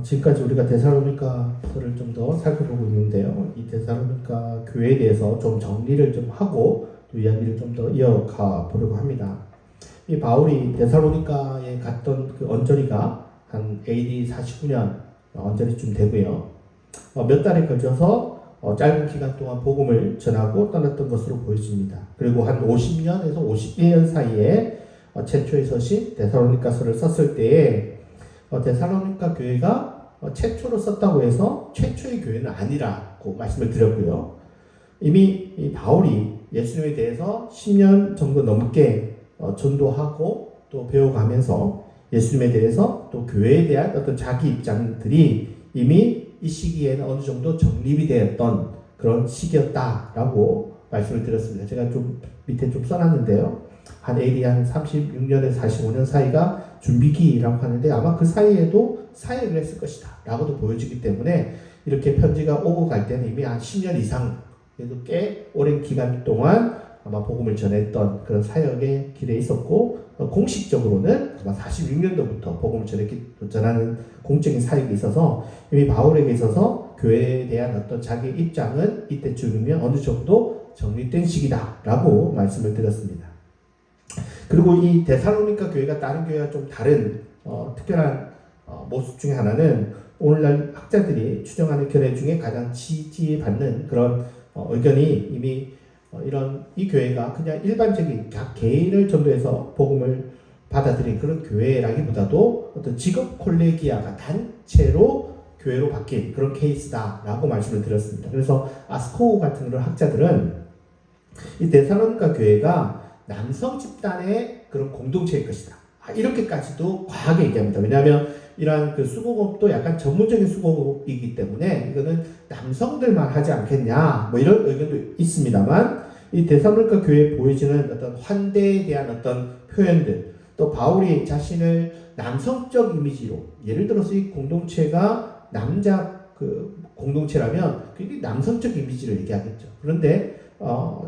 지금까지 우리가 데살로니가서를 좀 더 살펴보고 있는데요. 이 데살로니가 교회에 대해서 좀 정리를 좀 하고 또 이야기를 좀 더 이어가 보려고 합니다. 이 바울이 데살로니가에 갔던 그 언저리가 한 AD 49년 언저리쯤 되고요. 몇 달에 걸쳐서 짧은 기간 동안 복음을 전하고 떠났던 것으로 보여집니다. 그리고 한 50년에서 51년 사이에 최초의 서신 데살로니가서를 썼을 때에 데살로니가 교회가 최초로 썼다고 해서 최초의 교회는 아니라고 말씀을 드렸고요. 이미 이 바울이 예수님에 대해서 10년 정도 넘게 전도하고 또 배워가면서 예수님에 대해서 또 교회에 대한 어떤 자기 입장들이 이미 이 시기에는 어느 정도 정립이 되었던 그런 시기였다라고 말씀을 드렸습니다. 제가 좀 밑에 좀 써놨는데요. 한 AD 한 36년에서 45년 사이가 준비기라고 하는데 아마 그 사이에도 사역을 했을 것이다 라고도 보여지기 때문에 이렇게 편지가 오고 갈 때는 이미 한 10년 이상 그래도 꽤 오랜 기간 동안 아마 복음을 전했던 그런 사역의 길에 있었고 공식적으로는 아마 46년도부터 복음을 전하는 공적인 사역이 있어서 이미 바울에게 있어서 교회에 대한 어떤 자기 입장은 이때쯤이면 어느 정도 정립된 시기다 라고 말씀을 드렸습니다. 그리고 이 데살로니가 교회가 다른 교회와 좀 다른 특별한 모습 중에 하나는 오늘날 학자들이 추정하는 견해 중에 가장 지지받는 그런 의견이 이미 이런 이 교회가 그냥 일반적인 각 개인을 전도해서 복음을 받아들인 그런 교회라기보다도 어떤 직업 콜레기아가 단체로 교회로 바뀐 그런 케이스다라고 말씀을 드렸습니다. 그래서 아스코우 같은 그런 학자들은 이 데살로니가 교회가 남성 집단의 그런 공동체일 것이다. 이렇게까지도 과하게 얘기합니다. 왜냐하면 이러한 그 수고급도 약간 전문적인 수고급이기 때문에 이거는 남성들만 하지 않겠냐 뭐 이런 의견도 있습니다만 이 데살로니가 교회에 보여지는 어떤 환대에 대한 어떤 표현들 또 바울이 자신을 남성적 이미지로 예를 들어서 이 공동체가 남자 그 공동체라면 굉장히 남성적 이미지를 얘기하겠죠. 그런데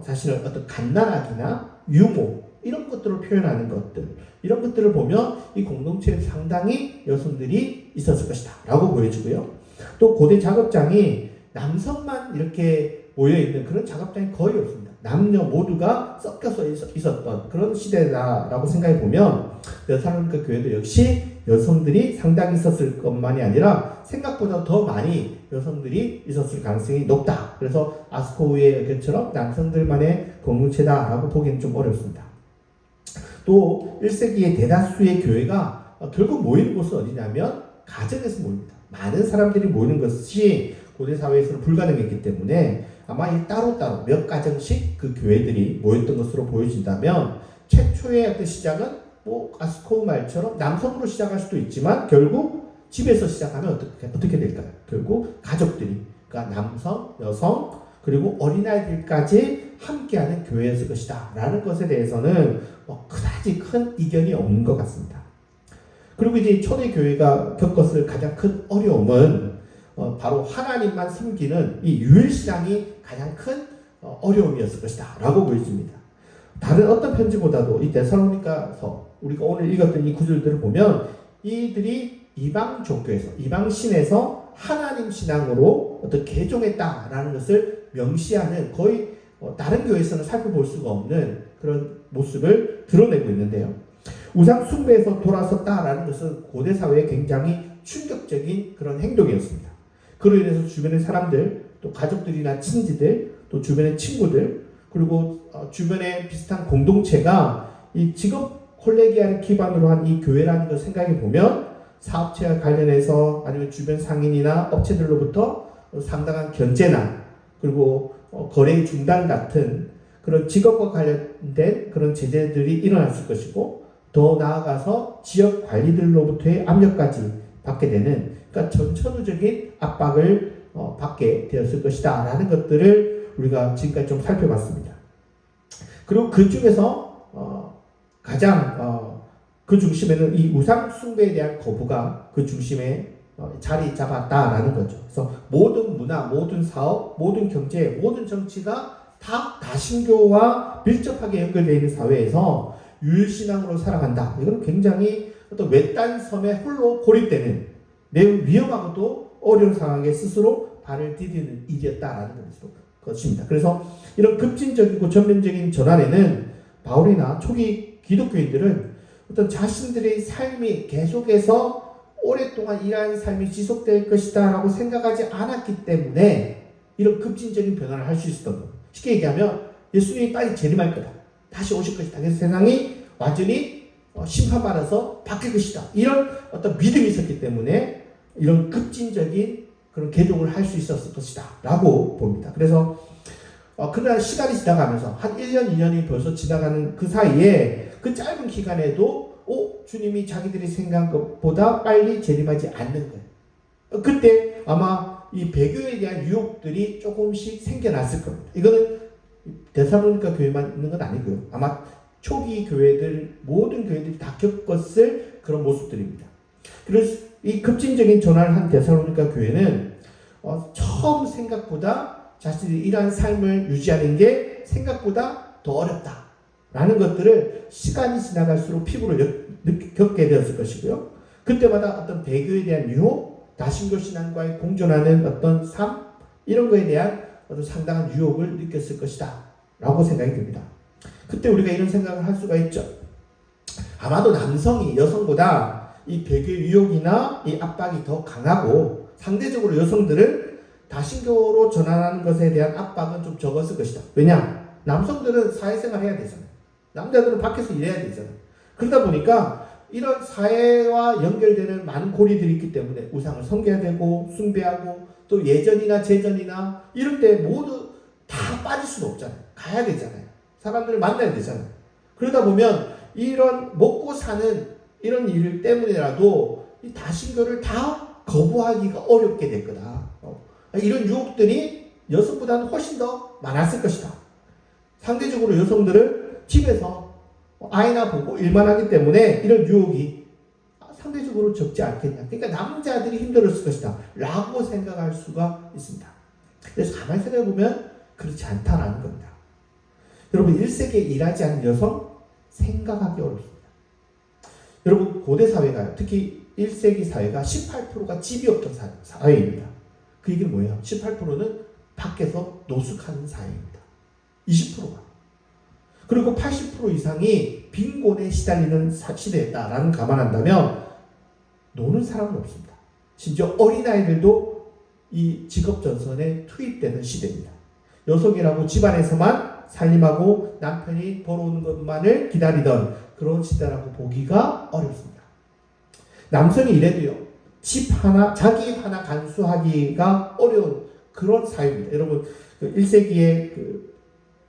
자신을 어떤 갓난아기나 유모 이런 것들을 표현하는 것들 이런 것들을 보면 이 공동체에 상당히 여성들이 있었을 것이다 라고 보여지고요. 또 고대 작업장이 남성만 이렇게 모여있는 그런 작업장이 거의 없습니다. 남녀 모두가 섞여서 있었던 그런 시대다라고 생각해 보면 데살로니가 교회도 역시 여성들이 상당히 있었을 것만이 아니라 생각보다 더 많이 여성들이 있었을 가능성이 높다. 그래서 아스코우의 의견처럼 남성들만의 공동체다라고 보기는 좀 어렵습니다. 또 1세기의 대다수의 교회가 결국 모이는 곳은 어디냐면 가정에서 모입니다. 많은 사람들이 모이는 것이 고대 사회에서는 불가능했기 때문에 아마 이 따로따로 몇 가정씩 그 교회들이 모였던 것으로 보여진다면 최초의 어떤 시작은 뭐 아스코우 말처럼 남성으로 시작할 수도 있지만 결국 집에서 시작하면 어떻게 될까요? 결국 가족들이 그러니까 남성, 여성 그리고 어린아이들까지 함께하는 교회였을 것이다 라는 것에 대해서는 그다지 큰 이견이 없는 것 같습니다. 그리고 이제 초대교회가 겪었을 가장 큰 어려움은 바로 하나님만 섬기는 이 유일신앙이 가장 큰 어려움이었을 것이다 라고 보여집니다. 다른 어떤 편지보다도 이 데살로니가서 우리가 오늘 읽었던 이 구절들을 보면 이들이 이방 종교에서 이방 신에서 하나님 신앙으로 어떤 개종했다라는 것을 명시하는 거의 다른 교회에서는 살펴볼 수가 없는 그런 모습을 드러내고 있는데요. 우상 숭배에서 돌아섰다라는 것은 고대 사회에 굉장히 충격적인 그런 행동이었습니다. 그로 인해서 주변의 사람들, 또 가족들이나 친지들, 또 주변의 친구들, 그리고 주변의 비슷한 공동체가 이 직업 콜레기아를 기반으로 한 이 교회라는 걸 생각해 보면 사업체와 관련해서 아니면 주변 상인이나 업체들로부터 상당한 견제나 그리고 거래 중단 같은 그런 직업과 관련된 그런 제재들이 일어났을 것이고 더 나아가서 지역 관리들로부터의 압력까지 받게 되는 그러니까 전천후적인 압박을 받게 되었을 것이다 라는 것들을 우리가 지금까지 좀 살펴봤습니다. 그리고 그 중에서 가장 그 중심에는 이 우상 숭배에 대한 거부가 그 중심에 자리 잡았다라는 거죠. 그래서 모든 문화, 모든 사업, 모든 경제, 모든 정치가 다 다신교와 밀접하게 연결되어 있는 사회에서 유일신앙으로 살아간다. 이건 굉장히 어떤 외딴 섬에 홀로 고립되는 매우 위험하고도 어려운 상황에 스스로 발을 디디는 일이었다라는 것입니다. 그래서 이런 급진적이고 전면적인 전환에는 바울이나 초기 기독교인들은 어떤 자신들의 삶이 계속해서 오랫동안 이러한 삶이 지속될 것이다 라고 생각하지 않았기 때문에 이런 급진적인 변화를 할 수 있었던 겁니다. 쉽게 얘기하면 예수님이 빨리 재림할 거다. 다시 오실 것이다. 그래서 세상이 완전히 심판받아서 바뀔 것이다. 이런 어떤 믿음이 있었기 때문에 이런 급진적인 그런 개종을 할 수 있었을 것이다. 라고 봅니다. 그래서 그러나 시간이 지나가면서 한 1년, 2년이 벌써 지나가는 그 사이에 그 짧은 기간에도 주님이 자기들이 생각한 것보다 빨리 재림하지 않는 거예요. 그때 아마 이 배교에 대한 유혹들이 조금씩 생겨났을 겁니다. 이거는 데살로니가 교회만 있는 건 아니고요. 아마 초기 교회들, 모든 교회들이 다 겪었을 그런 모습들입니다. 그래서 이 급진적인 전환을 한 데살로니가 교회는 처음 생각보다 자신이 이러한 삶을 유지하는 게 생각보다 더 어렵다라는 것들을 시간이 지나갈수록 피부로 겪게 되었을 것이고요. 그때마다 어떤 배교에 대한 유혹, 다신교 신앙과의 공존하는 어떤 삶, 이런 거에 대한 어떤 상당한 유혹을 느꼈을 것이다 라고 생각이 듭니다. 그때 우리가 이런 생각을 할 수가 있죠. 아마도 남성이 여성보다 이 배교의 유혹이나 이 압박이 더 강하고 상대적으로 여성들은 다신교로 전환하는 것에 대한 압박은 좀 적었을 것이다. 왜냐? 남성들은 사회생활 해야 되잖아요. 남자들은 밖에서 일해야 되잖아요. 그러다 보니까 이런 사회와 연결되는 많은 고리들이 있기 때문에 우상을 섬겨야 되고 숭배하고 또 예전이나 재전이나 이런 데 모두 다 빠질 수는 없잖아요. 가야 되잖아요. 사람들을 만나야 되잖아요. 그러다 보면 이런 먹고 사는 이런 일 때문에라도 이 다신교를 다 거부하기가 어렵게 될 거다. 이런 유혹들이 여성보다는 훨씬 더 많았을 것이다. 상대적으로 여성들은 집에서 아이나 보고 일만 하기 때문에 이런 유혹이 상대적으로 적지 않겠냐. 그러니까 남자들이 힘들었을 것이다 라고 생각할 수가 있습니다. 그래서 가만히 생각해보면 그렇지 않다라는 겁니다. 여러분 1세기에 일하지 않은 여성 생각하기 어렵습니다. 여러분 고대 사회가요. 특히 1세기 사회가 18%가 집이 없던 사회입니다. 그 얘기는 뭐예요? 18%는 밖에서 노숙하는 사회입니다. 20%가. 그리고 80% 이상이 빈곤에 시달리는 시대였다라는 감안한다면 노는 사람은 없습니다. 심지어 어린아이들도 이 직업전선에 투입되는 시대입니다. 여성이라고 집안에서만 살림하고 남편이 벌어오는 것만을 기다리던 그런 시대라고 보기가 어렵습니다. 남성이 이래도요. 집 하나, 자기 집 하나 간수하기가 어려운 그런 사회입니다. 여러분 1세기에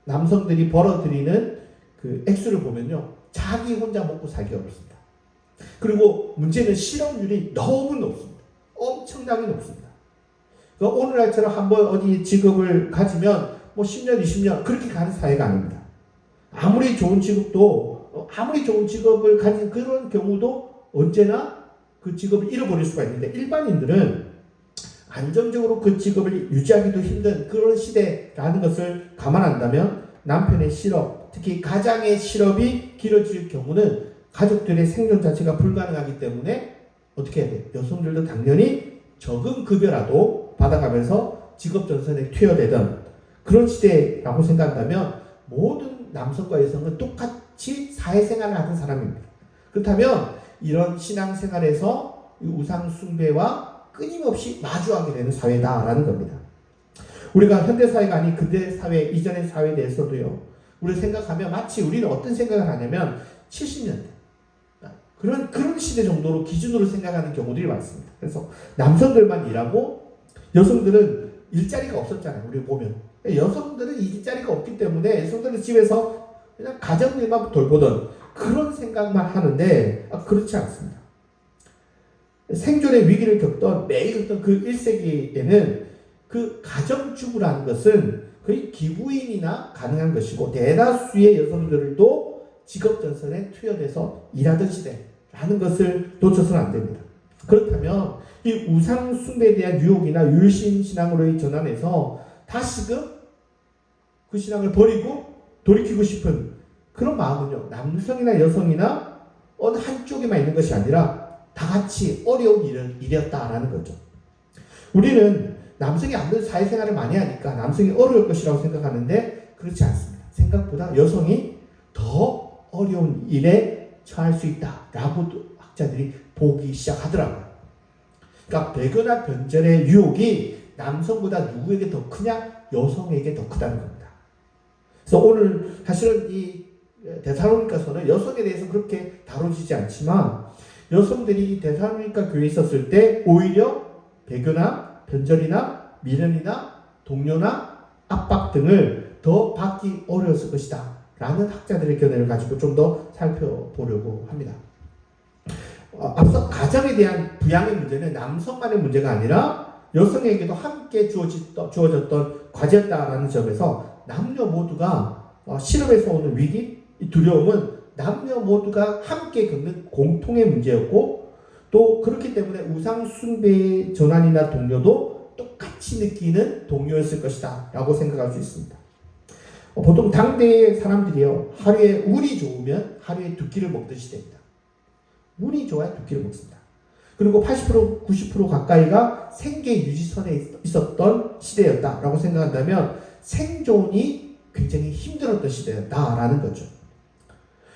남성들이 벌어들이는 그 액수를 보면요. 자기 혼자 먹고 살기 어렵습니다. 그리고 문제는 실업률이 너무 높습니다. 엄청나게 높습니다. 그러니까 오늘날처럼 한번 어디 직업을 가지면 뭐 10년, 20년 그렇게 가는 사회가 아닙니다. 아무리 좋은 직업도 아무리 좋은 직업을 가진 그런 경우도 언제나 그 직업을 잃어버릴 수가 있는데 일반인들은 안정적으로 그 직업을 유지하기도 힘든 그런 시대라는 것을 감안한다면 남편의 실업, 특히 가장의 실업이 길어질 경우는 가족들의 생존 자체가 불가능하기 때문에 어떻게 해야 돼요? 여성들도 당연히 적은 급여라도 받아가면서 직업전선에 투여되던 그런 시대라고 생각한다면 모든 남성과 여성은 똑같이 사회생활을 하는 사람입니다. 그렇다면 이런 신앙생활에서 우상 숭배와 끊임없이 마주하게 되는 사회다라는 겁니다. 우리가 현대사회가 아닌 근대사회, 이전의 사회에 대해서도요. 우리가 생각하면 마치 우리는 어떤 생각을 하냐면 70년대 그런 시대 정도로 기준으로 생각하는 경우들이 많습니다. 그래서 남성들만 일하고 여성들은 일자리가 없었잖아요. 우리 보면 여성들은 일자리가 없기 때문에 여성들은 집에서 그냥 가정일만 돌보던 그런 생각만 하는데 그렇지 않습니다. 생존의 위기를 매일 겪던 그 1세기에는 그 가정주부라는 것은 거의 기부인이나 가능한 것이고 대다수의 여성들도 직업전선에 투여돼서 일하던 시대라는 것을 놓쳐서는 안 됩니다. 그렇다면 이 우상숭배에 대한 유혹이나 율신신앙으로의 전환에서 다시금 그 신앙을 버리고 돌이키고 싶은 그런 마음은요. 남성이나 여성이나 어느 한쪽에만 있는 것이 아니라 다 같이 어려운 일이었다라는 거죠. 우리는 남성이 아무래도 사회생활을 많이 하니까 남성이 어려울 것이라고 생각하는데 그렇지 않습니다. 생각보다 여성이 더 어려운 일에 처할 수 있다라고 학자들이 보기 시작하더라고요. 그러니까 배교나 변절의 유혹이 남성보다 누구에게 더 크냐? 여성에게 더 크다는 겁니다. 그래서 오늘 사실은 이 데살로니가서는 여성에 대해서 그렇게 다뤄지지 않지만 여성들이 데살로니가 교회에 있었을 때 오히려 배교나 변절이나 미련이나 동료나 압박 등을 더 받기 어려웠을 것이다 라는 학자들의 견해를 가지고 좀 더 살펴보려고 합니다. 앞서 가정에 대한 부양의 문제는 남성만의 문제가 아니라 여성에게도 함께 주어졌던 과제였다라는 점에서 남녀 모두가 실업에서 오는 위기, 이 두려움은 남녀 모두가 함께 겪는 공통의 문제였고 또 그렇기 때문에 우상 숭배의 전환이나 동료도 똑같이 느끼는 동요였을 것이다 라고 생각할 수 있습니다. 보통 당대의 사람들이요 하루에 운이 좋으면 하루에 2끼를 먹듯이 됩니다. 운이 좋아야 2끼를 먹습니다. 그리고 80% 90% 가까이가 생계 유지선에 있었던 시대였다라고 생각한다면 생존이 굉장히 힘들었던 시대였다라는 거죠.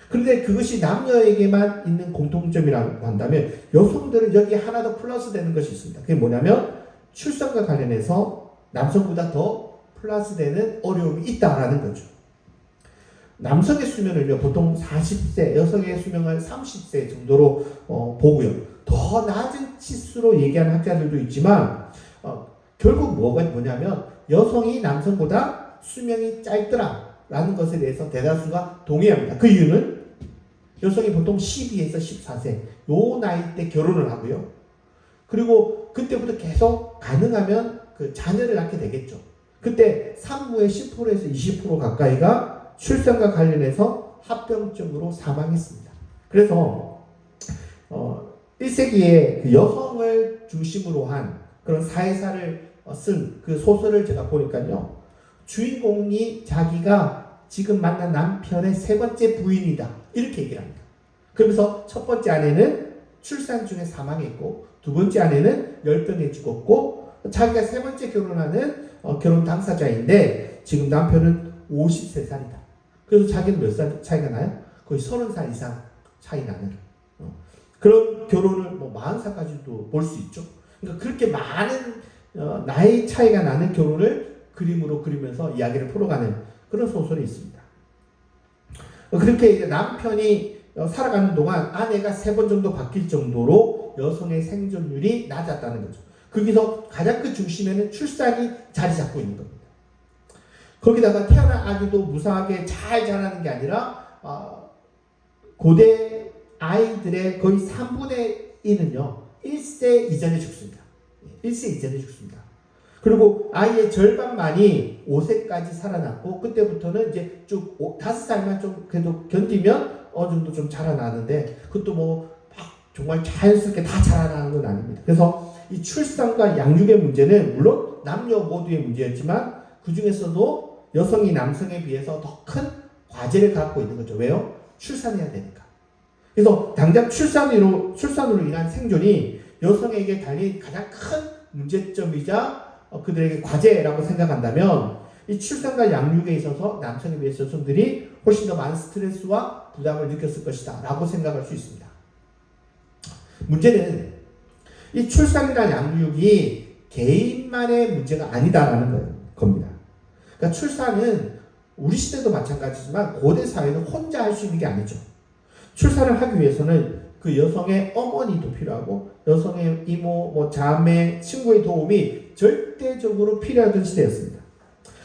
그런데 그것이 남녀에게만 있는 공통점이라고 한다면 여성들은 여기에 하나 더 플러스 되는 것이 있습니다. 그게 뭐냐면 출산과 관련해서 남성보다 더 플러스 되는 어려움이 있다라는 거죠. 남성의 수명을요 보통 40세, 여성의 수명을 30세 정도로 보고요. 더 낮은 치수로 얘기하는 학자들도 있지만 결국 뭐냐면 여성이 남성보다 수명이 짧더라라는 것에 대해서 대다수가 동의합니다. 그 이유는 여성이 보통 12에서 14세 요 나이 때 결혼을 하고요. 그리고 그때부터 계속 가능하면 그 자녀를 낳게 되겠죠. 그때 산모의 10%에서 20% 가까이가 출산과 관련해서 합병증으로 사망했습니다. 그래서 1세기에 그 여성을 중심으로 한 그런 사회사를 쓴 그 소설을 제가 보니까요. 주인공이 자기가 지금 만난 남편의 3번째 부인이다. 이렇게 얘기를 합니다. 그러면서 첫 번째 아내는 출산 중에 사망했고 두 번째 아내는 열병에 죽었고 자기가 3번째 결혼하는 결혼 당사자인데 지금 남편은 53살이다. 그래서 자기는 몇 살 차이가 나요? 거의 30살 이상 차이 나는 그런 결혼을 40살까지도 볼 수 있죠. 그러니까 그렇게 많은 나이 차이가 나는 결혼을 그림으로 그리면서 이야기를 풀어가는 그런 소설이 있습니다. 그렇게 이제 남편이 살아가는 동안 아내가 3번 정도 바뀔 정도로 여성의 생존율이 낮았다는 거죠. 거기서 가장 그 중심에는 출산이 자리 잡고 있는 겁니다. 거기다가 태어난 아기도 무사하게 잘 자라는 게 아니라 고대 아이들의 거의 3분의 1은요 1세 이전에 죽습니다. 1세 이전에 죽습니다. 그리고 아이의 절반만이 5세까지 살아났고 그때부터는 이제 쭉 5살만 좀 그래도 견디면 어느 정도 좀 자라나는데 그것도 정말 자연스럽게 다 자라나는 건 아닙니다. 그래서 이 출산과 양육의 문제는 물론 남녀 모두의 문제였지만 그 중에서도 여성이 남성에 비해서 더 큰 과제를 갖고 있는 거죠. 왜요? 출산해야 되니까. 그래서 당장 출산으로 인한 생존이 여성에게 달린 가장 큰 문제점이자 그들에게 과제라고 생각한다면 이 출산과 양육에 있어서 남성에 비해서 여성들이 훨씬 더 많은 스트레스와 부담을 느꼈을 것이다 라고 생각할 수 있습니다. 문제는 이 출산이나 양육이 개인만의 문제가 아니다라는 겁니다. 그러니까 출산은 우리 시대도 마찬가지지만 고대 사회는 혼자 할 수 있는 게 아니죠. 출산을 하기 위해서는 그 여성의 어머니도 필요하고 여성의 이모, 자매, 친구의 도움이 절대적으로 필요하던 시대였습니다.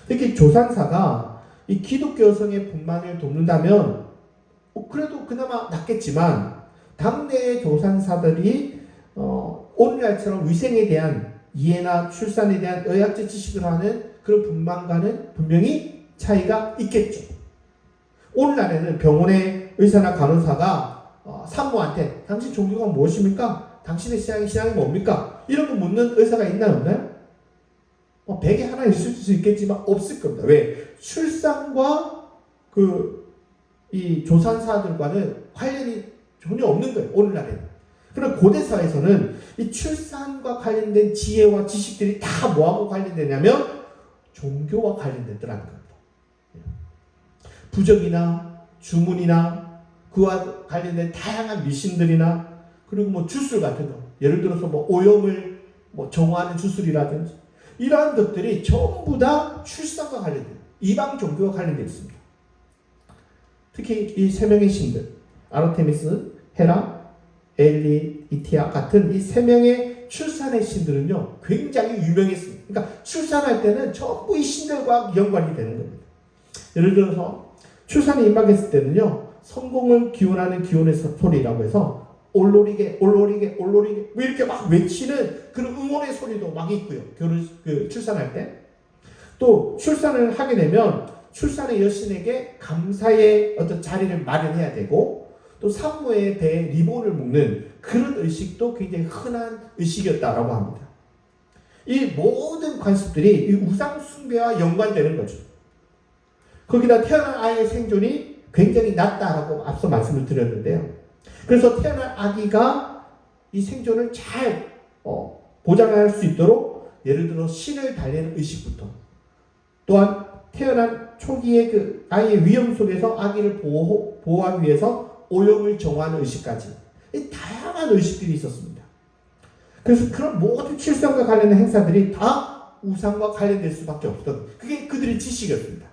특히 조산사가 이 기독교 여성의 분만을 돕는다면 그래도 그나마 낫겠지만 당대의 조산사들이 오늘날처럼 위생에 대한 이해나 출산에 대한 의학적 지식을 하는 그런 분만과는 분명히 차이가 있겠죠. 오늘날에는 병원의 의사나 간호사가 산모한테 당신 종교가 무엇입니까? 당신의 신앙이 뭡니까? 이런 거 묻는 의사가 있나요? 없나요? 100에 하나 있을 수 있겠지만 없을 겁니다. 왜? 출산과 이 조산사들과는 관련이 전혀 없는 거예요. 오늘날에는. 그런 고대 사회에서는 이 출산과 관련된 지혜와 지식들이 다 뭐하고 관련되냐면 종교와 관련됐더라는 겁니다. 부적이나 주문이나 그와 관련된 다양한 미신들이나 그리고 뭐 주술 같은 거, 예를 들어서 뭐 오염을 뭐 정화하는 주술이라든지 이러한 것들이 전부 다 출산과 관련돼요. 이방 종교와 관련되어 있습니다. 특히 이 세 명의 신들, 아르테미스, 헤라, 엘리, 이티아 같은 이 세 명의 출산의 신들은요, 굉장히 유명했습니다. 그러니까 출산할 때는 전부 이 신들과 연관이 되는 겁니다. 예를 들어서 출산에 임박했을 때는요, 성공을 기원하는 기원의 소리라고 해서 올로리게, 올로리게, 올로리게 뭐 이렇게 막 외치는 그런 응원의 소리도 막 있고요. 출산할 때. 또 출산을 하게 되면 출산의 여신에게 감사의 어떤 자리를 마련해야 되고 또 산모의 배에 리본을 묶는 그런 의식도 굉장히 흔한 의식이었다라고 합니다. 이 모든 관습들이 이 우상 숭배와 연관되는 거죠. 거기다 태어난 아이의 생존이 굉장히 낮다라고 앞서 말씀을 드렸는데요. 그래서 태어난 아기가 이 생존을 잘 보장할 수 있도록 예를 들어 신을 달래는 의식부터 또한 태어난 초기의 그 아이의 위험 속에서 아기를 보호하기 위해서 오염을 정화하는 의식까지 이 다양한 의식들이 있었습니다. 그래서 그런 모든 출산과 관련된 행사들이 다 우상과 관련될 수밖에 없던 그게 그들의 지식이었습니다.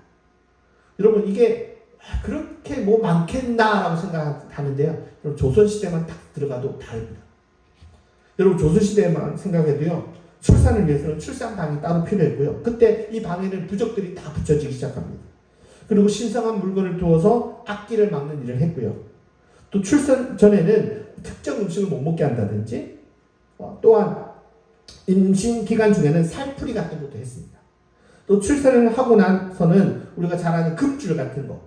여러분 이게 그렇게 뭐 많겠나라고 생각하는데요. 여러분 조선시대만 딱 들어가도 다릅니다. 여러분 조선시대만 생각해도요. 출산을 위해서는 출산방이 따로 필요했고요. 그때 이 방에는 부적들이 다 붙여지기 시작합니다. 그리고 신성한 물건을 두어서 악기를 막는 일을 했고요. 또 출산 전에는 특정 음식을 못 먹게 한다든지 또한 임신 기간 중에는 살풀이 같은 것도 했습니다. 또 출산을 하고 나서는 우리가 잘 아는 금줄 같은 거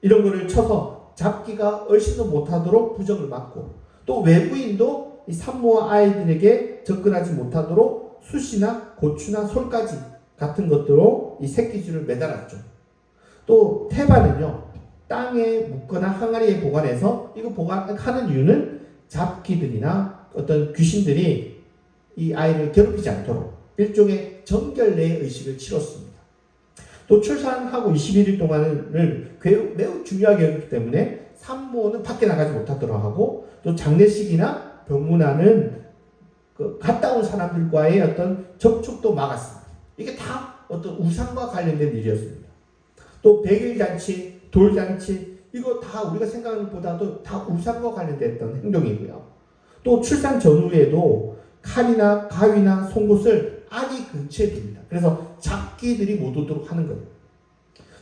이런 거를 쳐서 잡기가 얼씬도 못하도록 부적을 막고 또 외부인도 이 산모와 아이들에게 접근하지 못하도록 숯이나 고추나 솔가지 같은 것들로 이 새끼줄을 매달았죠. 또 태반은요 땅에 묻거나 항아리에 보관해서 이거 보관하는 이유는 잡기들이나 어떤 귀신들이 이 아이를 괴롭히지 않도록 일종의 정결례의 의식을 치렀습니다. 또 출산하고 21일 동안을 매우 중요하게 여겼기 때문에 산모는 밖에 나가지 못하도록 하고 또 장례식이나 병문안은 갔다 온 사람들과의 어떤 접촉도 막았습니다. 이게 다 어떤 우상과 관련된 일이었습니다. 또 백일잔치, 돌잔치 이거 다 우리가 생각하는 것보다도 다 우상과 관련됐던 행동이고요. 또 출산 전후에도 칼이나 가위나 송곳을 아기 근처에 둡니다. 그래서 잡기들이 못 오도록 하는 거예요.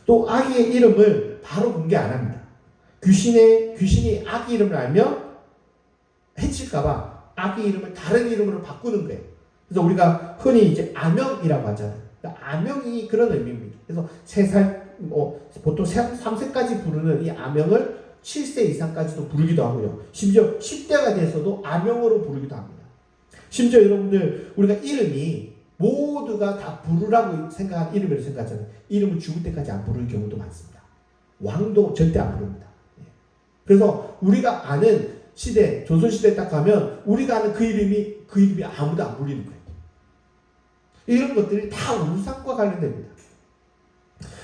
또 아기의 이름을 바로 공개 안 합니다. 귀신이 아기 이름을 알면 해칠까봐 아기 이름을 다른 이름으로 바꾸는 거예요. 그래서 우리가 흔히 이제 아명이라고 하잖아요. 그러니까 아명이 그런 의미입니다. 그래서 3살, 보통 3세까지 부르는 이 아명을 7세 이상까지도 부르기도 하고요. 심지어 10대가 돼서도 아명으로 부르기도 합니다. 심지어 여러분들 우리가 이름이 모두가 다 부르라고 생각하는 이름을 생각하잖아요. 이름을 죽을 때까지 안 부를 경우도 많습니다. 왕도 절대 안 부릅니다. 그래서 우리가 아는 시대, 조선시대에 딱 가면 우리가 아는 그 이름이 아무도 안 불리는 거예요. 이런 것들이 다 우상과 관련됩니다.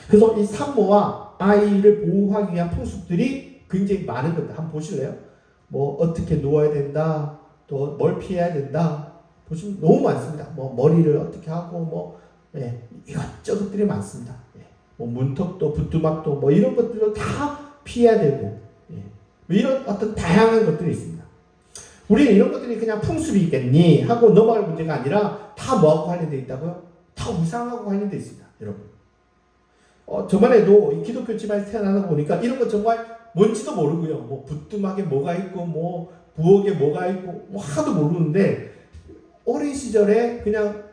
그래서 이 산모와 아이를 보호하기 위한 풍습들이 굉장히 많은 겁니다. 한번 보실래요? 뭐 어떻게 누워야 된다, 또 뭘 피해야 된다. 보시면 너무 많습니다. 뭐 머리를 어떻게 하고 이것저것들이 많습니다. 뭐 문턱도 부뚜막도 뭐 이런 것들도 다 피해야 되고 이런 어떤 다양한 것들이 있습니다. 우리는 이런 것들이 그냥 풍습이 있겠니 하고 넘어갈 문제가 아니라 다 뭐하고 관련되어 있다고요? 다 우상하고 관련되어 있습니다. 여러분. 저번에도 이 기독교 집안에서 태어나다 보니까 이런 거 정말 뭔지도 모르고요. 뭐 부뚜막에 뭐가 있고 뭐 부엌에 뭐가 있고 뭐 하도 모르는데 어린 시절에 그냥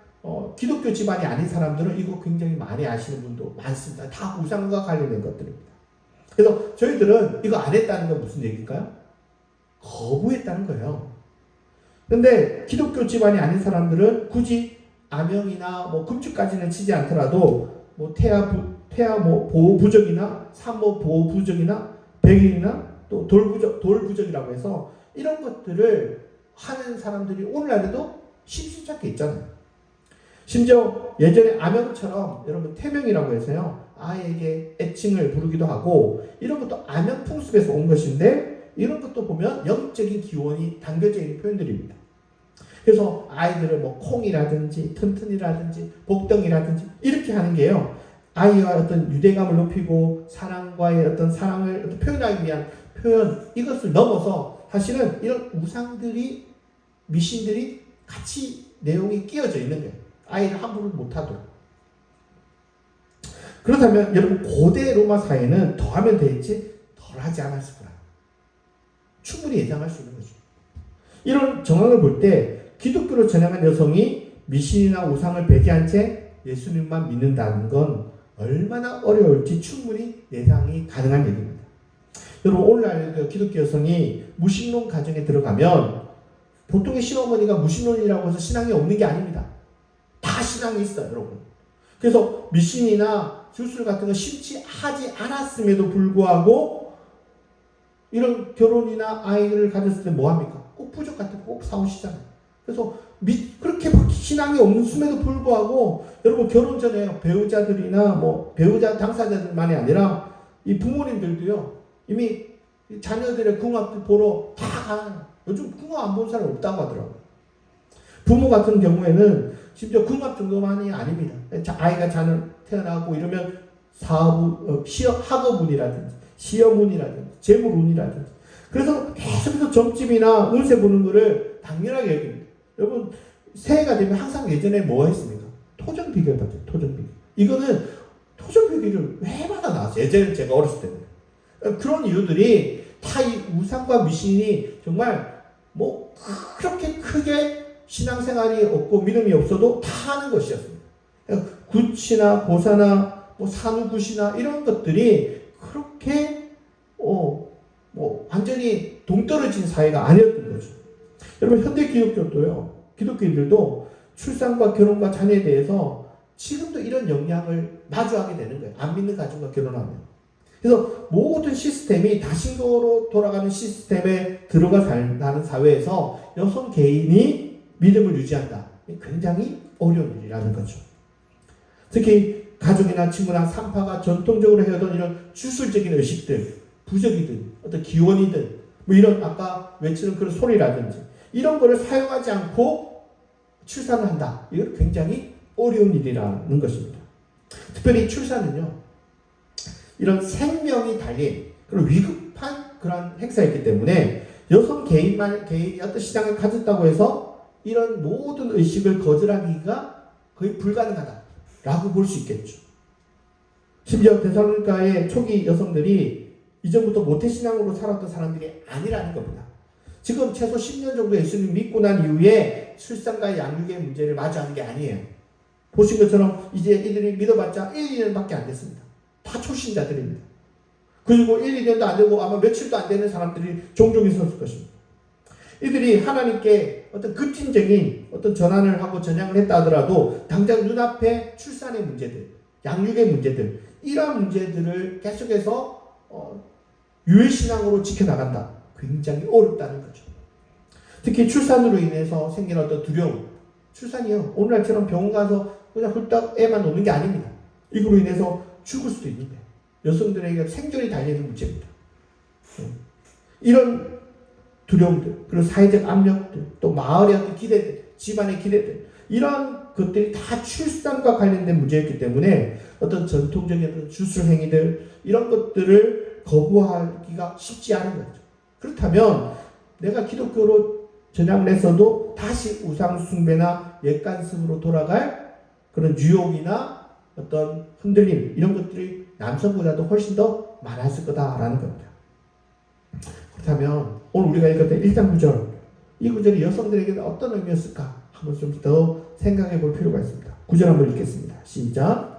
기독교 집안이 아닌 사람들은 이거 굉장히 많이 아시는 분도 많습니다. 다 우상과 관련된 것들입니다. 그래서 저희들은 이거 안 했다는 건 무슨 얘기일까요? 거부했다는 거예요. 근데 기독교 집안이 아닌 사람들은 굳이 아명이나 뭐 금주까지는 치지 않더라도 뭐 태아 보호 부적이나 산모 보호 부적이나 백일이나 또 돌부적이라고 해서 이런 것들을 하는 사람들이 오늘날에도 심심찮게 있잖아요. 심지어 예전에 암영처럼 여러분 태명이라고 해서요, 아이에게 애칭을 부르기도 하고, 이런 것도 암영 풍습에서 온 것인데, 이런 것도 보면 영적인 기원이 담겨져 있는 표현들입니다. 그래서 아이들을 뭐 콩이라든지 튼튼이라든지 복덩이라든지 이렇게 하는 게요, 아이와 어떤 유대감을 높이고 사랑과의 어떤 사랑을 어떤 표현하기 위한 표현, 이것을 넘어서 사실은 이런 우상들이, 미신들이 같이 내용이 끼어져 있는 거예요. 아이를 함부로 못하도록. 그렇다면 여러분, 고대 로마 사회는 더하면 되겠지 덜하지 않았을 거라 충분히 예상할 수 있는 거죠. 이런 정황을 볼 때 기독교로 전향한 여성이 미신이나 우상을 배제한 채 예수님만 믿는다는 건 얼마나 어려울지 충분히 예상이 가능한 얘기입니다. 여러분, 오늘날 기독교 여성이 무신론 가정에 들어가면 보통의 신어머니가 무신론이라고 해서 신앙이 없는 게 아닙니다. 다 신앙이 있어요, 여러분. 그래서 미신이나 주술 같은 거 심취하지 않았음에도 불구하고 이런 결혼이나 아이를 가졌을 때 뭐합니까? 꼭 부적 같은 거 꼭 사오시잖아요. 그래서 그렇게 막 신앙이 없음에도 불구하고 여러분, 결혼 전에 배우자들이나 뭐 배우자 당사자들만이 아니라 이 부모님들도요, 이미 자녀들의 궁합 보러 다 가요. 요즘 궁합 안 본 사람 없다고 하더라고요. 부모 같은 경우에는 심지어 궁합 정도만이 아닙니다. 아이가 태어나고 이러면 사업, 학업운이라든지 시험운이라든지 재물운이라든지, 그래서 계속해서 점집이나 운세 보는 거를 당연하게 여깁니다. 여러분, 새해가 되면 항상 예전에 뭐가 있습니까? 토정비결 봤죠. 토정비결. 이거는 토정비결을 왜마다 나왔어요. 예전에 제가 어렸을 때는. 그런 이유들이 다 이 우상과 미신이 정말 뭐 그렇게 크게 신앙생활이 없고 믿음이 없어도 다 하는 것이었습니다. 굿이나 보사나 뭐 산후굿이나 이런 것들이 그렇게 뭐 완전히 동떨어진 사회가 아니었던 거죠. 여러분, 현대 기독교도요, 기독교인들도 출산과 결혼과 자녀에 대해서 지금도 이런 영향을 마주하게 되는 거예요. 안 믿는 가정과 결혼하면. 그래서 모든 시스템이 다신교로 돌아가는 시스템에 들어가 사는 사회에서 여성 개인이 믿음을 유지한다. 굉장히 어려운 일이라는 거죠. 특히 가족이나 친구나 산파가 전통적으로 해오던 이런 주술적인 의식들, 부적이든 어떤 기원이든 뭐 이런 아까 외치는 그런 소리라든지 이런 거를 사용하지 않고 출산을 한다. 이건 굉장히 어려운 일이라는 것입니다. 특별히 출산은요, 이런 생명이 달린 그런 위급한 그런 행사이기 때문에 여성 개인이 어떤 신앙을 가졌다고 해서 이런 모든 의식을 거절하기가 거의 불가능하다라고 볼 수 있겠죠. 심지어 데살로니가의 초기 여성들이 이전부터 모태신앙으로 살았던 사람들이 아니라는 겁니다. 지금 최소 10년 정도 예수님 믿고 난 이후에 출산과 양육의 문제를 마주하는 게 아니에요. 보신 것처럼 이제 이들이 믿어봤자 1, 2년밖에 안 됐습니다. 다 초신자들입니다. 그리고 1, 2년도 안 되고 아마 며칠도 안 되는 사람들이 종종 있었을 것입니다. 이들이 하나님께 어떤 급진적인 어떤 전환을 하고 전향을 했다 하더라도 당장 눈앞에 출산의 문제들, 양육의 문제들, 이러한 문제들을 계속해서 유일신앙으로 지켜나간다. 굉장히 어렵다는 거죠. 특히 출산으로 인해서 생긴 어떤 두려움. 출산이요, 오늘날처럼 병원 가서 그냥 훌떡 애만 놓는 게 아닙니다. 이거로 인해서 죽을 수도 있는데 여성들에게 생존이 달리는 문제입니다. 이런 두려움들, 그리고 사회적 압력들, 또 마을의 어떤 기대들, 집안의 기대들, 이런 것들이 다 출산과 관련된 문제였기 때문에 어떤 전통적인 어떤 주술 행위들, 이런 것들을 거부하기가 쉽지 않은 거죠. 그렇다면 내가 기독교로 전향을 했어도 다시 우상숭배나 옛간승으로 돌아갈 그런 유혹이나 어떤 흔들림, 이런 것들이 남성보다도 훨씬 더 많았을 거다라는 겁니다. 그렇다면 오늘 우리가 읽었던 1장 9절, 이 구절이 여성들에게는 어떤 의미였을까 한번 좀 더 생각해 볼 필요가 있습니다. 9절 한번 읽겠습니다. 시작.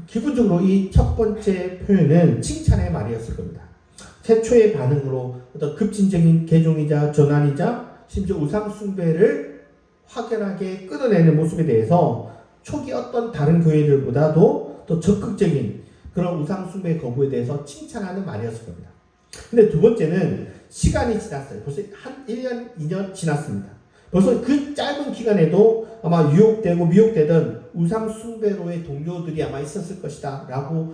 기본적으로 이 첫 번째 표현은 칭찬의 말이었을 겁니다. 최초의 반응으로 어떤 급진적인 개종이자 전환이자 심지어 우상 숭배를 확연하게 끊어내는 모습에 대해서 초기 어떤 다른 교회들보다도 더 적극적인 그런 우상숭배 거부에 대해서 칭찬하는 말이었을 겁니다. 근데 두 번째는 시간이 지났어요. 벌써 한 1년, 2년 지났습니다. 벌써 그 짧은 기간에도 아마 유혹되고 미혹되던 우상숭배로의 동료들이 아마 있었을 것이다 라고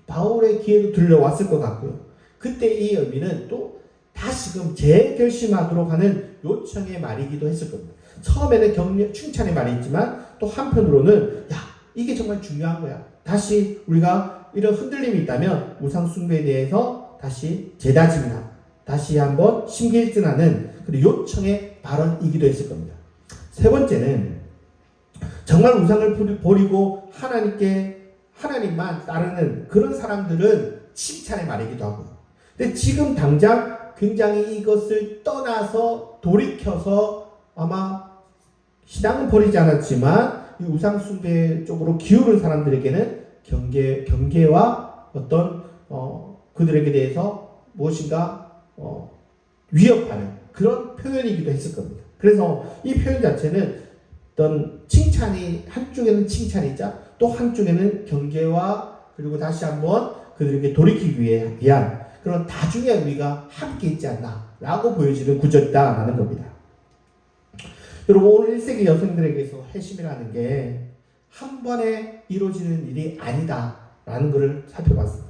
바울의 귀에도 들려왔을 것 같고요. 그때 이 의미는 또 다시금 재결심하도록 하는 요청의 말이기도 했을 겁니다. 처음에는 칭찬의 말이 있지만 또 한편으로는 야 이게 정말 중요한 거야. 다시 우리가 이런 흔들림이 있다면 우상숭배에 대해서 다시 재다짐이나 다시 한번 심기일전하는 그런 요청의 발언이기도 했을 겁니다. 세 번째는 정말 우상을 버리고 하나님만 따르는 그런 사람들은 칭찬의 말이기도 하고요. 근데 지금 당장 굉장히 이것을 떠나서 돌이켜서 아마 신앙은 버리지 않았지만 이 우상숭배 쪽으로 기울은 사람들에게는 경계와 어떤 그들에게 대해서 무엇인가 위협하는 그런 표현이기도 했을 겁니다. 그래서 이 표현 자체는 어떤 칭찬이 한쪽에는 칭찬이자 또 한쪽에는 경계와 그리고 다시 한번 그들에게 돌이키기 위한 그런 다중의 의미가 함께 있지 않나라고 보여지는 구절이다라는 겁니다. 여러분 오늘 1세기 여성들에게서 회심이라는 게 한 번에 이루어지는 일이 아니다라는 것을 살펴봤습니다.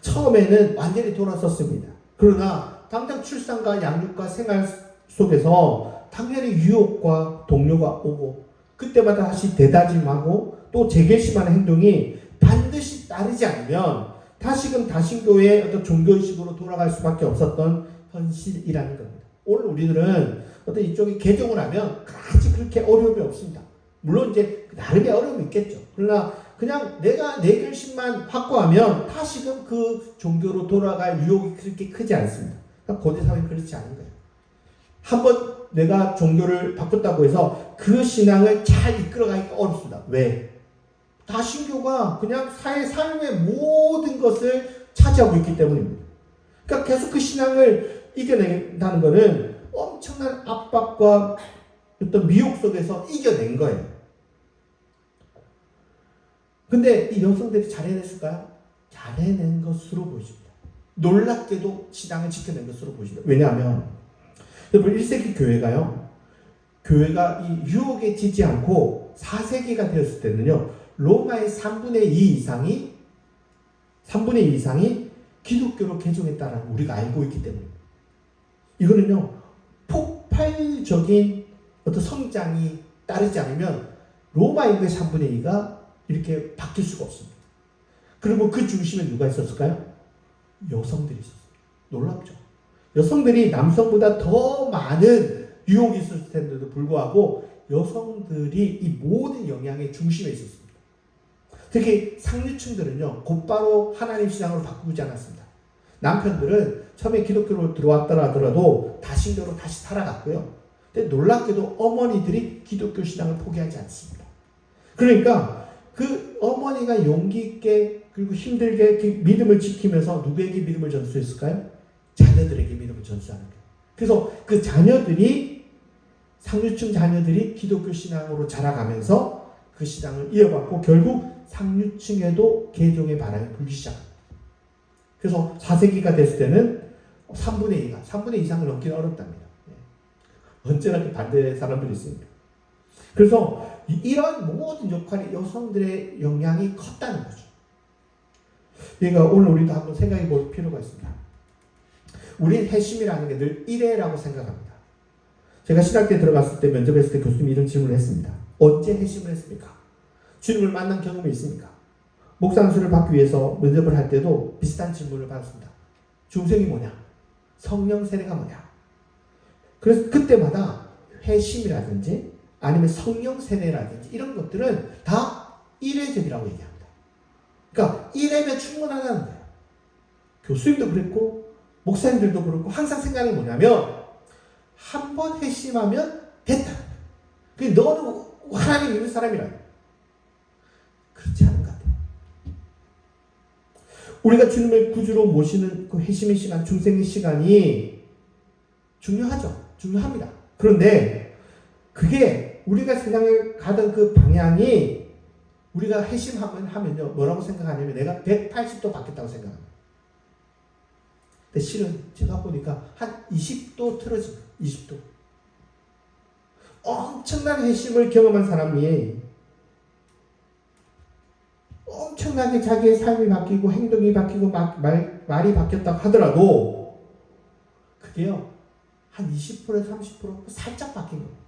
처음에는 완전히 돌아섰습니다. 그러나 당장 출산과 양육과 생활 속에서 당연히 유혹과 동료가 오고 그때마다 다시 되다짐하고 또 재결심하는 행동이 반드시 따르지 않으면 다시금 다신교의 어떤 종교의식으로 돌아갈 수밖에 없었던 현실이라는 겁니다. 오늘 우리들은 어떤 이쪽이 개종을 하면 아직 그렇게 어려움이 없습니다. 물론 이제 나름의 어려움이 있겠죠. 그러나 그냥 내가 내 결심만 확고하면 다시금 그 종교로 돌아갈 유혹이 그렇게 크지 않습니다. 그러니까 고대 사회는 그렇지 않은 거예요. 한번 내가 종교를 바꿨다고 해서 그 신앙을 잘 이끌어가기가 어렵습니다. 왜? 다신교가 그냥 삶의 모든 것을 차지하고 있기 때문입니다. 그러니까 계속 그 신앙을 이겨낸다는 것은 엄청난 압박과 어떤 미혹 속에서 이겨낸 거예요. 근데 이 여성들이 잘 해냈을까요? 잘 해낸 것으로 보여집니다. 놀랍게도 신앙을 지켜낸 것으로 보여집니다. 왜냐하면 여러분 1세기 교회가 이 유혹에 지지 않고 4세기가 되었을 때는요. 로마의 3분의 2 이상이 기독교로 개종했다는 우리가 알고 있기 때문입니다. 이거는요. 폭발적인 어떤 성장이 따르지 않으면 로마 인구의 3분의 2가 이렇게 바뀔 수가 없습니다. 그리고 그 중심에 누가 있었을까요? 여성들이 있었어요. 놀랍죠? 여성들이 남성보다 더 많은 유혹이 있었을 텐데도 불구하고 여성들이 이 모든 영향의 중심에 있었습니다. 특히 상류층들은요, 곧바로 하나님 신앙으로 바꾸지 않았습니다. 남편들은 처음에 기독교로 들어왔더라 하더라도 다신교로 다시 살아갔고요. 근데 놀랍게도 어머니들이 기독교 신앙을 포기하지 않습니다. 그러니까 그 어머니가 용기 있게 그리고 힘들게 믿음을 지키면서 누구에게 믿음을 전수했을까요? 자녀들에게 믿음을 전수하는 거예요. 그래서 그 상류층 자녀들이 기독교 신앙으로 자라가면서 그 신앙을 이어받고 결국 상류층에도 개종의 바람이 불기 시작합니다. 그래서 4세기가 됐을 때는 3분의 2 이상을 넘기는 어렵답니다. 언제나 그 반대의 사람들이 있습니다. 그래서 이런 모든 역할이 여성들의 영향이 컸다는 거죠. 그러니까 오늘 우리도 한번 생각해 볼 필요가 있습니다. 우리는 회심이라는 게 늘 일회라고 생각합니다. 제가 신학 때 들어갔을 때 면접했을 때 교수님이 이런 질문을 했습니다. 언제 회심을 했습니까? 주님을 만난 경험이 있습니까? 목상수를 받기 위해서 면접을 할 때도 비슷한 질문을 받았습니다. 중생이 뭐냐? 성령 세례가 뭐냐? 그래서 그때마다 회심이라든지 아니면 성령 세례라든지 이런 것들은 다 일회적이라고 얘기합니다. 그러니까 일회면 충분하다는 거예요. 교수님도 그랬고 목사님들도 그렇고 항상 생각이 뭐냐면 한 번 회심하면 됐다. 너는 하나님 믿는 사람이라. 그렇지 않은 것 같아요. 우리가 주님을 구주로 모시는 그 회심의 시간, 중생의 시간이 중요하죠. 중요합니다. 그런데 그게 우리가 세상을 가던 그 방향이 우리가 회심하면요 뭐라고 생각하냐면 내가 180도 바뀌었다고 생각합니다. 근데 실은 제가 보니까 한 20도 틀어집니다. 20도. 엄청난 회심을 경험한 사람이 엄청나게 자기의 삶이 바뀌고 행동이 바뀌고 말이 바뀌었다고 하더라도 그게요 한 20%에서 30% 살짝 바뀐 거예요.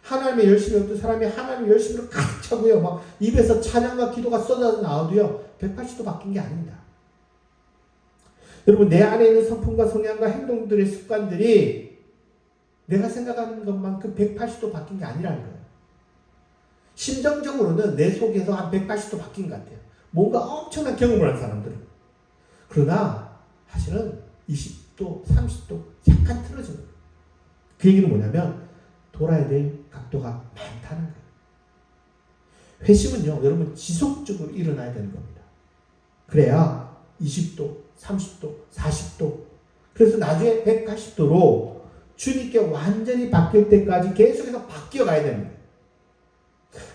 하나님의 열심이 없던 사람이 하나님의 열심으로 가득 차고요 막 입에서 찬양과 기도가 쏟아져 나와도요 180도 바뀐 게 아닙니다. 여러분 내 안에 있는 성품과 성향과 행동들의 습관들이 내가 생각하는 것만큼 180도 바뀐 게 아니라는 거예요. 심정적으로는 내 속에서 한 180도 바뀐 것 같아요. 뭔가 엄청난 경험을 한 사람들은. 그러나 사실은 20도, 30도 약간 틀어진 거예요. 그 얘기는 뭐냐면 돌아야 될 각도가 많다는 거예요. 회심은요, 여러분 지속적으로 일어나야 되는 겁니다. 그래야 20도, 30도, 40도, 그래서 나중에 180도로 주님께 완전히 바뀔 때까지 계속해서 바뀌어 가야 되는 거예요.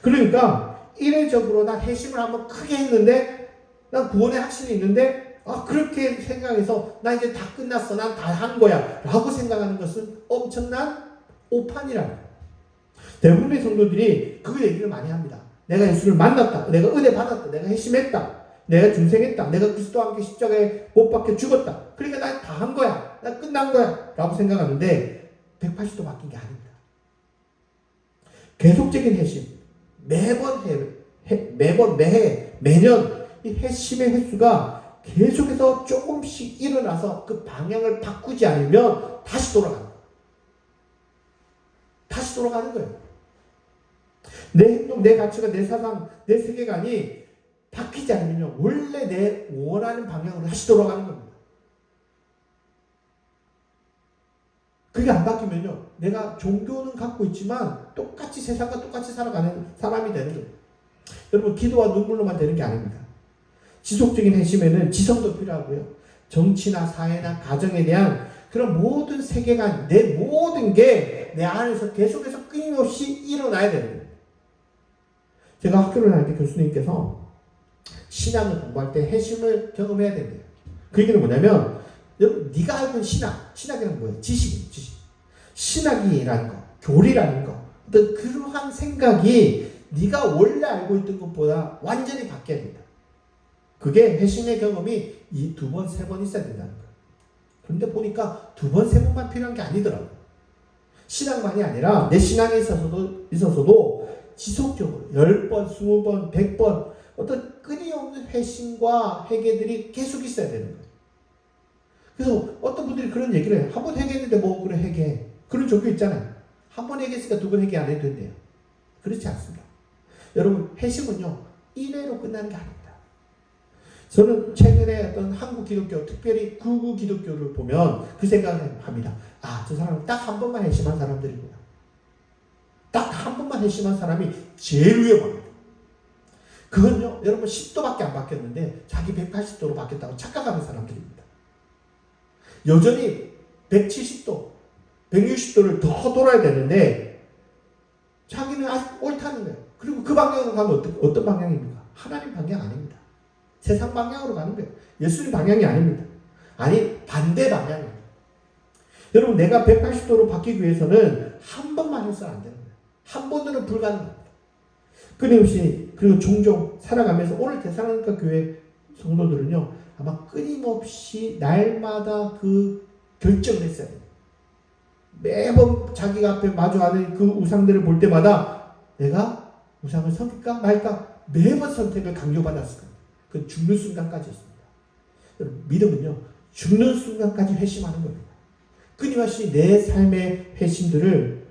그러니까 이례적으로 난 회심을 한번 크게 했는데 난 구원의 확신이 있는데 그렇게 생각해서 나 이제 다 끝났어, 난 다 한 거야 라고 생각하는 것은 엄청난 오판이라는 거예요. 대부분의 성도들이 그 얘기를 많이 합니다. 내가 예수를 만났다, 내가 은혜 받았다, 내가 회심했다, 내가 중생했다, 내가 그리스도와 함께 십자가에 못 박혀 죽었다, 그러니까 난 다 한 거야, 난 끝난 거야 라고 생각하는데 180도 바뀐 게 아닙니다. 계속적인 회심, 매년 이 회심의 횟수가 계속해서 조금씩 일어나서 그 방향을 바꾸지 않으면 다시 돌아가는 거예요. 다시 돌아가는 거예요. 내 행동, 내 가치가, 내 사상, 내 세계관이 바뀌지 않으면요 원래 내 원하는 방향으로 다시 돌아가는 겁니다. 그게 안 바뀌면요 내가 종교는 갖고 있지만 똑같이 세상과 똑같이 살아가는 사람이 되는 거예요. 여러분 기도와 눈물로만 되는 게 아닙니다. 지속적인 회심에는 지성도 필요하고요. 정치나 사회나 가정에 대한 그런 모든 세계관, 내 모든 게 내 안에서 계속해서 끊임없이 일어나야 되는 거예요. 제가 학교를 다닐 때 교수님께서 신앙을 공부할 때 회심을 경험해야 된대요. 그 얘기는 뭐냐면 여러분 네가 알고 있는 신학이란 뭐예요? 지식. 신학이라는 거, 교리라는 거, 어떤 그러한 생각이 네가 원래 알고 있던 것보다 완전히 바뀌어야 된다. 그게 회심의 경험이 이 2번, 3번 있어야 된다는 거예요. 그런데 보니까 2번, 3번만 필요한 게 아니더라고요. 신앙만이 아니라 내 신앙에 있어서도 지속적으로 10번, 20번, 100번 어떤 끊임없는 회심과 회개들이 계속 있어야 되는 거예요. 그래서 어떤 분들이 그런 얘기를 해요. 한 번 회개했는데 뭐 그래 회개해. 그런 종교 있잖아요. 한 번 회개했으니까 2번 회개 안 해도 된대요. 그렇지 않습니다. 여러분 회심은요 1회로 끝나는 게 아닙니다. 저는 최근에 어떤 한국 기독교, 특별히 구구 기독교를 보면 그 생각을 합니다. 저 사람은 딱 한 번만 회심한 사람들이구나. 딱 한 번만 회심한 사람이 제일 위험합니다. 그건요 여러분 10도밖에 안 바뀌었는데 자기 180도로 바뀌었다고 착각하는 사람들입니다. 여전히 170도, 160도를 더 돌아야 되는데 자기는 아직 옳다는 거예요. 그리고 그 방향으로 가면 어떤 방향입니까? 하나님 방향 아닙니다. 세상 방향으로 가는 거예요. 예수님 방향이 아닙니다. 아니 반대 방향입니다. 여러분 내가 180도로 바뀌기 위해서는 한 번만 해서는 안 되는 거예요. 한 번으로는 불가능합니다. 끊임없이 그리고 종종 살아가면서 오늘 데살로니가 교회 성도들은요 아마 끊임없이 날마다 그 결정을 했어야 돼요. 매번 자기가 앞에 마주하는 그 우상들을 볼 때마다 내가 우상을 섬길까 말까 매번 선택을 강요받았을 겁니다. 그 죽는 순간까지였습니다. 여러분 믿음은요 죽는 순간까지 회심하는 겁니다. 끊임없이 내 삶의 회심들을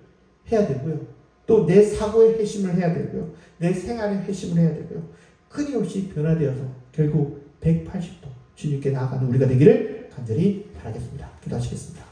해야 되고요. 또 내 사고의 회심을 해야 되고요. 내 생활의 회심을 해야 되고요. 끊임없이 변화되어서 결국 180도 주님께 나아가는 우리가 되기를 간절히 바라겠습니다. 기도하시겠습니다.